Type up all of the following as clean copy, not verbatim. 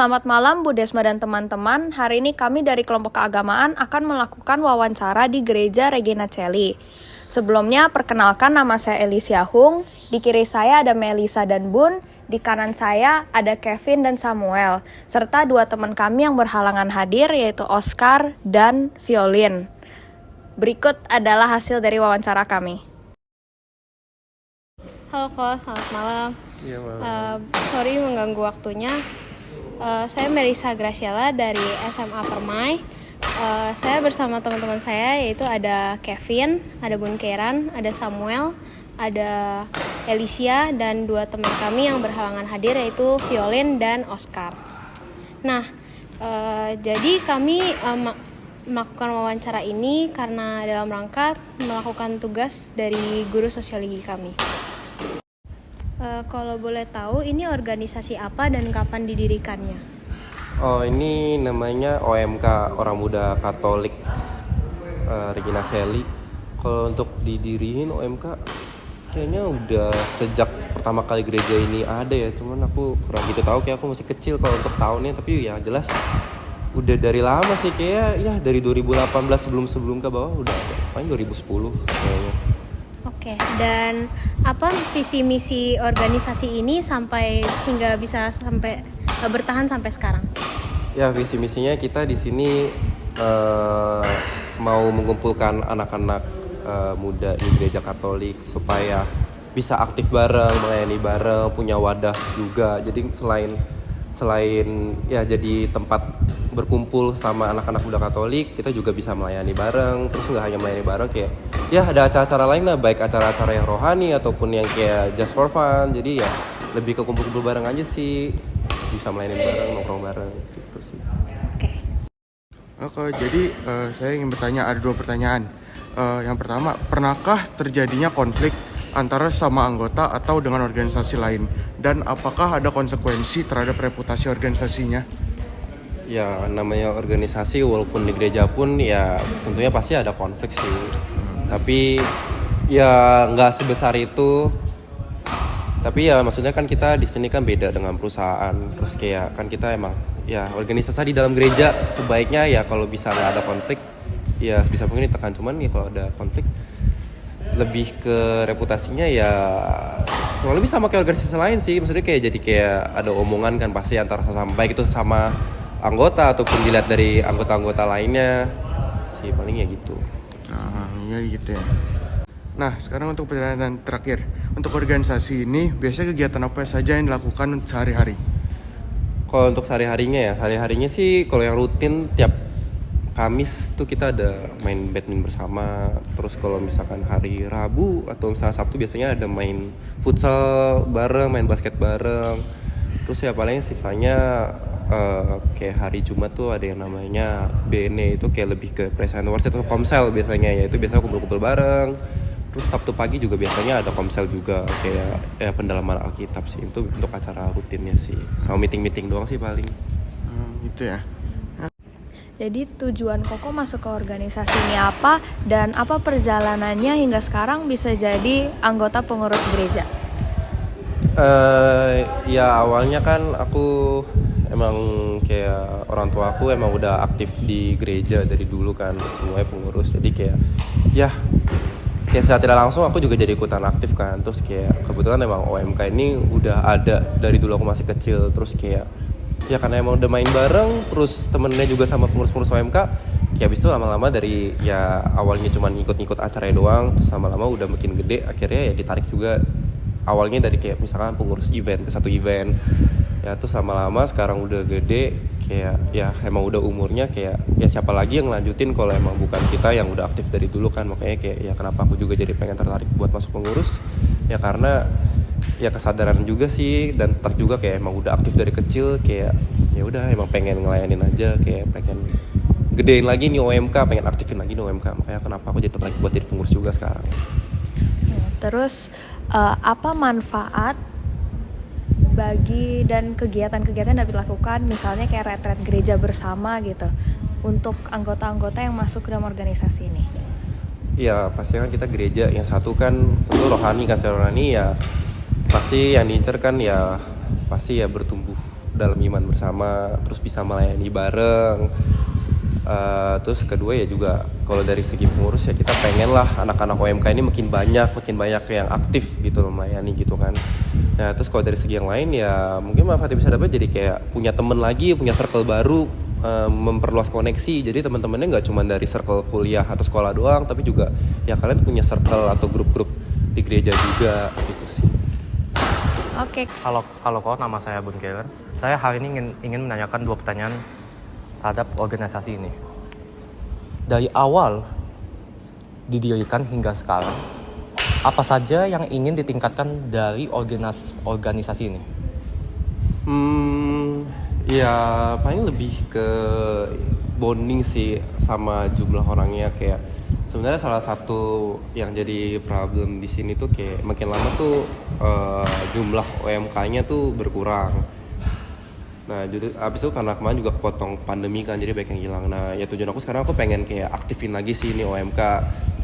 Selamat malam Bu Desma dan teman-teman. Hari ini kami dari kelompok keagamaan akan melakukan wawancara di Gereja Regina Coeli. Sebelumnya perkenalkan, nama saya Elisia Hung. Di kiri saya ada Melisa dan Bun. Di kanan saya ada Kevin dan Samuel. Serta dua teman kami yang berhalangan hadir, yaitu Oscar dan Violin. Berikut adalah hasil dari wawancara kami. Halo Ko, selamat malam. Iya, malam. Sorry mengganggu waktunya. Saya Melisa Graciela dari SMA Permai. Saya bersama teman-teman saya, yaitu ada Kevin, ada Bun Keran, ada Samuel, ada Elisia, dan dua teman kami yang berhalangan hadir, yaitu Violin dan Oscar. Nah, jadi kami melakukan wawancara ini karena dalam rangka melakukan tugas dari guru sosiologi kami. Kalau boleh tahu, ini organisasi apa dan kapan didirikannya? Oh, ini namanya OMK, Orang Muda Katolik Regina Coeli. Kalau untuk didiriin OMK kayaknya udah sejak pertama kali gereja ini ada ya. Cuman aku kurang gitu tahu, kayak aku masih kecil kalau untuk tahunnya. Tapi ya jelas udah dari lama sih, kayak ya dari 2018 sebelum ke bawah udah ada. Paling 2010 kayaknya. Oke, dan apa visi misi organisasi ini hingga bisa bertahan sampai sekarang? Ya, visi misinya kita di sini mau mengumpulkan anak-anak muda di gereja Katolik supaya bisa aktif bareng, melayani bareng, punya wadah juga. Jadi selain ya jadi tempat berkumpul sama anak-anak muda Katolik, kita juga bisa melayani bareng. Terus nggak hanya melayani bareng, kayak ya ada acara-acara lain lah, baik acara-acara yang rohani ataupun yang kayak just for fun. Jadi ya lebih ke kumpul-kumpul bareng aja sih, bisa melayani bareng, nongkrong bareng gitu sih. Oke, jadi saya ingin bertanya, ada dua pertanyaan. Yang pertama, pernahkah terjadinya konflik antara sama anggota atau dengan organisasi lain? Dan apakah ada konsekuensi terhadap reputasi organisasinya? Ya, namanya organisasi walaupun di gereja pun ya tentunya pasti ada konflik sih. Tapi ya nggak sebesar itu. Tapi ya maksudnya kan kita di sini kan beda dengan perusahaan. Terus kayak kan kita emang ya organisasi di dalam gereja sebaiknya ya kalau bisa nggak ada konflik ya sebisa mungkin ditekan. Cuman ya kalau ada konflik lebih ke reputasinya ya kurang lebih sama kayak organisasi lain sih. Maksudnya kayak jadi kayak ada omongan kan pasti antara sesama, baik itu sama anggota ataupun dilihat dari anggota-anggota lainnya sih, paling ya gitu. Nah, iya gitu ya. Nah, sekarang untuk pertanyaan terakhir. Untuk organisasi ini, biasanya kegiatan apa saja yang dilakukan sehari-hari? Kalau untuk sehari-harinya sih kalau yang rutin tiap Kamis tuh kita ada main badminton bersama. Terus kalau misalkan hari Rabu atau misalnya Sabtu biasanya ada main futsal bareng, main basket bareng. Terus ya paling sisanya kayak hari Jumat tuh ada yang namanya BNE, itu kayak lebih ke Praise and Worship atau komsel biasanya, ya itu biasanya kumpul-kumpul bareng. Terus Sabtu pagi juga biasanya ada komsel juga, kayak ya pendalaman Alkitab sih, itu untuk acara rutinnya sih. Sama meeting-meeting doang sih paling. Gitu ya. Jadi tujuan Koko masuk ke organisasi ini apa, dan apa perjalanannya hingga sekarang bisa jadi anggota pengurus gereja? Ya awalnya kan aku emang kayak orang tua aku emang udah aktif di gereja dari dulu kan, semuanya pengurus. Jadi kayak ya kayak secara tidak langsung aku juga jadi ikutan aktif kan. Terus kayak kebetulan emang OMK ini udah ada dari dulu aku masih kecil. Terus kayak ya karena emang udah main bareng, terus temennya juga sama pengurus-pengurus OMK, kayak abis itu lama-lama dari ya awalnya cuma ngikut-ngikut acaranya doang, terus lama-lama udah makin gede, akhirnya ya ditarik juga. Awalnya dari kayak misalkan pengurus event ke satu event ya, terus lama-lama sekarang udah gede, kayak ya emang udah umurnya, kayak ya siapa lagi yang lanjutin kalau emang bukan kita yang udah aktif dari dulu kan. Makanya kayak ya kenapa aku juga jadi pengen tertarik buat masuk pengurus ya, karena ya kesadaran juga sih, dan juga kayak emang udah aktif dari kecil, kayak ya udah emang pengen ngelayanin aja, kayak pengen gedein lagi nih OMK, pengen aktifin lagi nih OMK. Makanya kenapa aku jadi tertarik buat jadi pengurus juga sekarang. Terus apa manfaat bagi dan kegiatan-kegiatan yang dapat dilakukan, misalnya kayak retret gereja bersama gitu, untuk anggota-anggota yang masuk ke dalam organisasi ini? Ya pasti kan kita gereja yang satu kan tentu rohani kan, secara rohani ya pasti yang diincar kan ya pasti ya bertumbuh dalam iman bersama, terus bisa melayani bareng. Terus kedua ya juga kalau dari segi pengurus ya kita pengen lah anak-anak OMK ini makin banyak yang aktif gitu melayani gitu kan. Nah terus kalau dari segi yang lain ya mungkin manfaatnya bisa dapat jadi kayak punya temen lagi, punya circle baru, memperluas koneksi. Jadi teman-temannya nggak cuma dari circle kuliah atau sekolah doang, tapi juga ya kalian punya circle atau grup-grup di gereja juga gitu sih. Oke. Halo kok, nama saya Bun Karen. Saya hari ini ingin menanyakan 2 pertanyaan terhadap organisasi ini. Dari awal didirikan hingga sekarang, apa saja yang ingin ditingkatkan dari organisasi ini? Ya paling lebih ke bonding sih sama jumlah orangnya. Kayak sebenarnya salah satu yang jadi problem di sini tuh kayak makin lama tuh jumlah OMK-nya tuh berkurang. Nah jadi abis itu karena kemarin juga kepotong pandemi kan, jadi banyak yang hilang. Nah ya tujuan aku sekarang aku pengen kayak aktifin lagi sih ini OMK,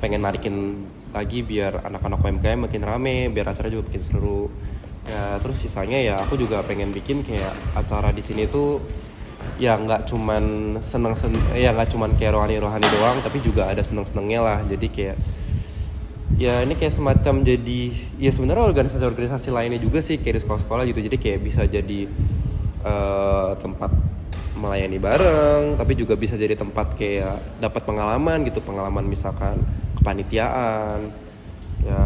pengen narikin lagi biar anak-anak OMK makin rame, biar acara juga makin seru. Ya terus sisanya ya aku juga pengen bikin kayak acara di sini tuh ya nggak cuman nggak cuman kayak rohani doang, tapi juga ada seneng-senengnya lah. Jadi kayak ya ini kayak semacam jadi ya sebenarnya organisasi lainnya juga sih kayak di sekolah-sekolah gitu. Jadi kayak bisa jadi tempat melayani bareng, tapi juga bisa jadi tempat kayak dapat pengalaman misalkan kepanitiaan ya,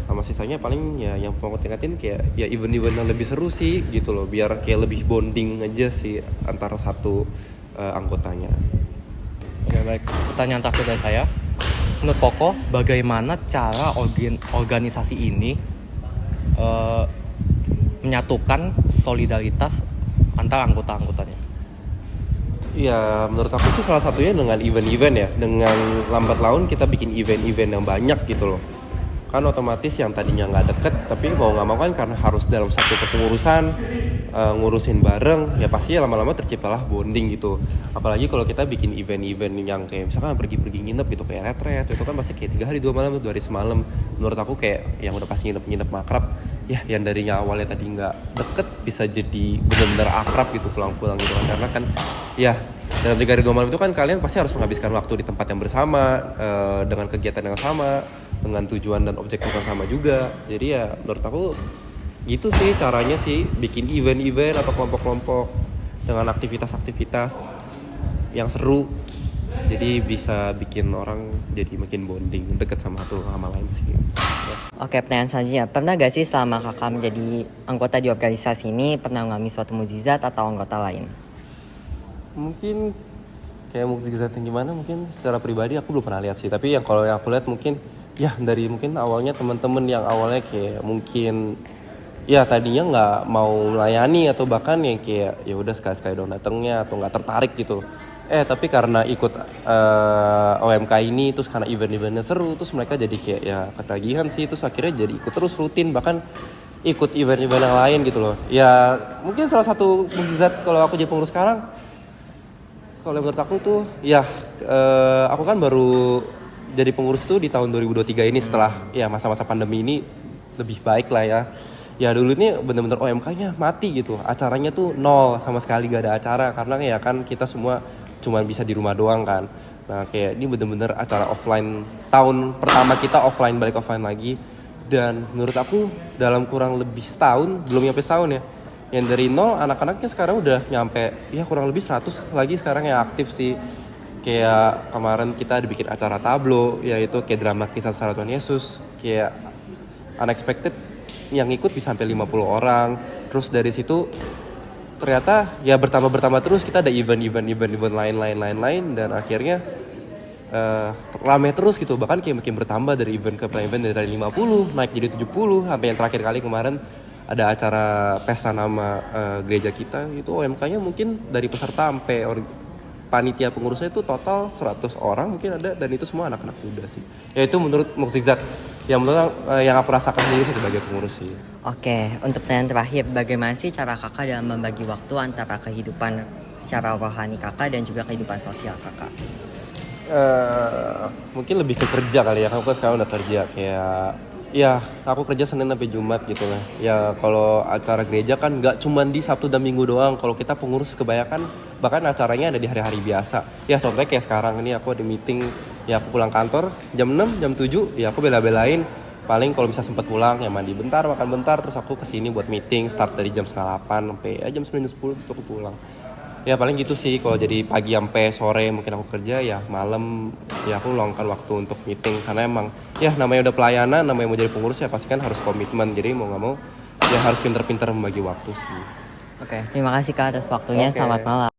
sama sisanya paling ya yang mau tingkatin kayak ya event-event yang lebih seru sih gitu loh, biar kayak lebih bonding aja sih antara satu anggotanya. Oke, baik. Pertanyaan terakhir dari saya. Menurut Koko, bagaimana cara organisasi ini menyatukan solidaritas antara anggota-anggotanya? Ya menurut aku sih salah satunya dengan event-event ya. Dengan lambat laun kita bikin event-event yang banyak gitu loh. Kan otomatis yang tadinya nggak deket, tapi mau nggak mau kan karena harus dalam satu kepengurusan ngurusin bareng, ya pasti lama-lama terciptalah bonding gitu. Apalagi kalau kita bikin event-event yang kayak misalkan pergi-pergi nginep gitu, kayak retret, itu kan pasti kayak 3 hari 2 malam, 2 hari semalam. Menurut aku kayak yang udah pasti nginep makrab, ya yang darinya awalnya tadi nggak deket bisa jadi benar-benar akrab gitu pulang-pulang gitu kan. Karena kan ya dalam 3 hari 2 malam itu kan kalian pasti harus menghabiskan waktu di tempat yang bersama, dengan kegiatan yang sama, dengan tujuan dan objektif yang sama juga. Jadi ya menurut aku gitu sih caranya sih, bikin event-event atau kelompok-kelompok dengan aktivitas-aktivitas yang seru. Jadi bisa bikin orang jadi makin bonding, deket sama satu sama lain sih. Oke, pertanyaan selanjutnya. Pernah gak sih selama kakak menjadi anggota di organisasi ini pernah mengalami suatu mukjizat atau anggota lain? Mungkin kayak mukjizat yang gimana, mungkin secara pribadi aku belum pernah lihat sih. Tapi yang kalau yang aku lihat mungkin ya dari mungkin awalnya teman-teman yang awalnya kayak mungkin ya tadinya nggak mau melayani atau bahkan yang kayak ya udah sekali-sekali dong datangnya atau nggak tertarik gitu. Tapi karena ikut OMK ini, terus karena event-eventnya seru, terus mereka jadi kayak ya ketagihan sih, terus akhirnya jadi ikut terus rutin, bahkan ikut event-event yang lain gitu loh. Ya mungkin salah satu mukjizat kalau aku jadi pengurus sekarang, kalau menurut aku tuh ya aku kan baru jadi pengurus tuh di tahun 2023 ini, setelah ya masa-masa pandemi ini lebih baik lah ya. Ya dulu ini bener-bener OMK-nya mati gitu, acaranya tuh nol, sama sekali gak ada acara karena ya kan kita semua cuma bisa di rumah doang kan. Nah kayak ini bener-bener acara offline, tahun pertama kita offline, balik offline lagi. Dan menurut aku dalam kurang lebih setahun, belum nyampe setahun ya, yang dari nol anak-anaknya sekarang udah nyampe ya kurang lebih 100 lagi sekarang yang aktif sih. Kayak kemarin kita dibikin acara tablo, yaitu kayak drama kisah Saleh Tuhan Yesus, kayak unexpected yang ikut bisa sampai 50 orang. Terus dari situ ternyata ya bertambah terus, kita ada event lain dan akhirnya rame terus gitu. Bahkan kayak makin bertambah dari event ke event, dari 50 naik jadi 70, sampai yang terakhir kali kemarin ada acara pesta nama gereja kita, itu OMK-nya mungkin dari peserta sampai panitia pengurusnya itu total 100 orang mungkin ada, dan itu semua anak-anak muda sih. Ya itu menurut mukjizat yang menurut yang aku rasakan sendiri sebagai pengurus sih. Oke, untuk pertanyaan terakhir, bagaimana sih cara kakak dalam membagi waktu antara kehidupan secara rohani kakak dan juga kehidupan sosial kakak? Mungkin lebih ke kerja kali ya, aku kan sekarang udah kerja, kayak Ya, aku kerja Senin sampai Jumat gitu lah. Ya, kalau acara gereja kan nggak cuma di Sabtu dan Minggu doang. Kalau kita pengurus kebanyakan, bahkan acaranya ada di hari-hari biasa. Ya, contohnya kayak sekarang ini aku ada meeting, ya aku pulang kantor jam 6, jam 7, ya aku bela-belain. Paling kalau bisa sempat pulang, ya mandi bentar, makan bentar, terus aku kesini buat meeting, start dari jam 8 sampai jam 9, 10, terus aku pulang. Ya paling gitu sih, kalau jadi pagi sampai sore mungkin aku kerja, ya malam ya aku luangkan waktu untuk meeting. Karena emang ya namanya udah pelayanan, namanya mau jadi pengurus ya pasti kan harus komitmen. Jadi mau gak mau ya harus pinter-pinter membagi waktu sih. Oke, terima kasih Kak atas waktunya. Oke. Selamat malam.